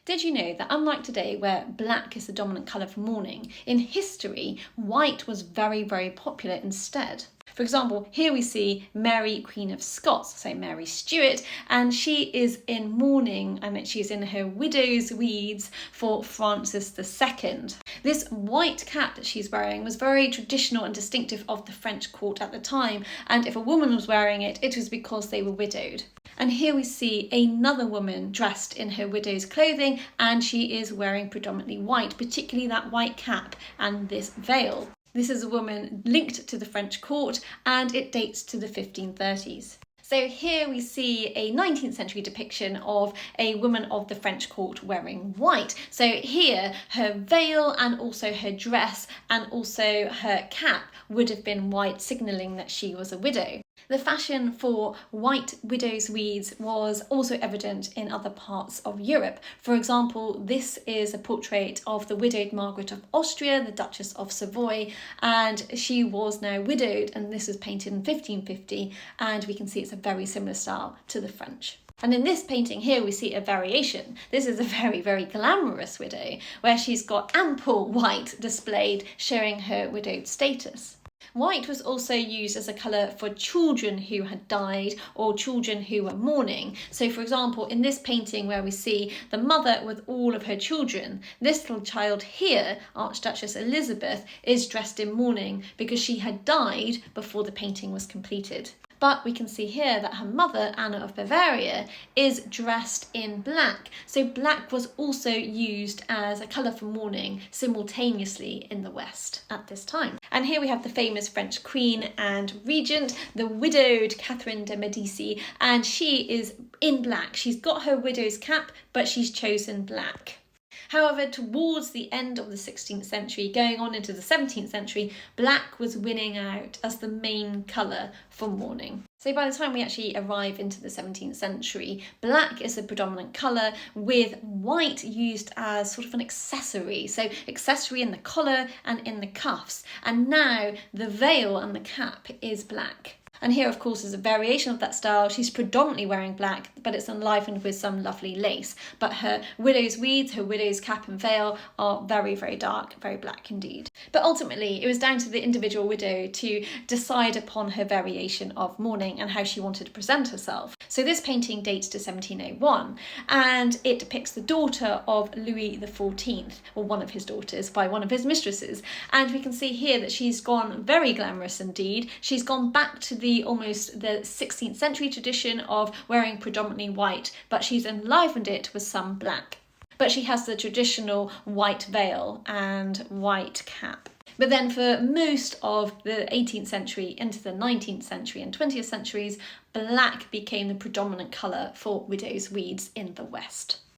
Did you know that unlike today, where black is the dominant colour for mourning, in history, white was very, very popular instead? For example, here we see Mary, Queen of Scots, so Mary Stuart, and she is in mourning, and she's in her widow's weeds for Francis II. This white cap that she's wearing was very traditional and distinctive of the French court at the time, and if a woman was wearing it, it was because they were widowed. And here we see another woman dressed in her widow's clothing, and she is wearing predominantly white, particularly that white cap and this veil. This is a woman linked to the French court, and it dates to the 1530s. So here we see a 19th century depiction of a woman of the French court wearing white. So here her veil and also her dress and also her cap would have been white, signalling that she was a widow. The fashion for white widow's weeds was also evident in other parts of Europe. For example, this is a portrait of the widowed Margaret of Austria, the Duchess of Savoy, and she was now widowed, and this was painted in 1550, and we can see it's a very similar style to the French. And in this painting here, we see a variation. This is a very, very glamorous widow, where she's got ample white displayed, showing her widowed status. White was also used as a colour for children who had died or children who were mourning. So for example, in this painting where we see the mother with all of her children, this little child here, Archduchess Elizabeth, is dressed in mourning because she had died before the painting was completed. But we can see here that her mother, Anna of Bavaria, is dressed in black. So black was also used as a colour for mourning simultaneously in the West at this time. And here we have the famous French queen and regent, the widowed Catherine de Medici, and she is in black. She's got her widow's cap, but she's chosen black. However, towards the end of the 16th century, going on into the 17th century, black was winning out as the main colour for mourning. So by the time we actually arrive into the 17th century, black is the predominant colour, with white used as sort of an accessory. So accessory in the collar and in the cuffs. And now the veil and the cap is black. And here, of course, is a variation of that style. She's predominantly wearing black, but it's enlivened with some lovely lace. But her widow's weeds, her widow's cap and veil are very, very dark, very black indeed. But ultimately, it was down to the individual widow to decide upon her variation of mourning and how she wanted to present herself. So this painting dates to 1701, and it depicts the daughter of Louis XIV, or one of his daughters, by one of his mistresses. And we can see here that she's gone very glamorous indeed. She's gone back to almost the 16th century tradition of wearing predominantly white, but she's enlivened it with some black. But she has the traditional white veil and white cap. But then for most of the 18th century into the 19th century and 20th centuries, black became the predominant colour for widow's weeds in the West.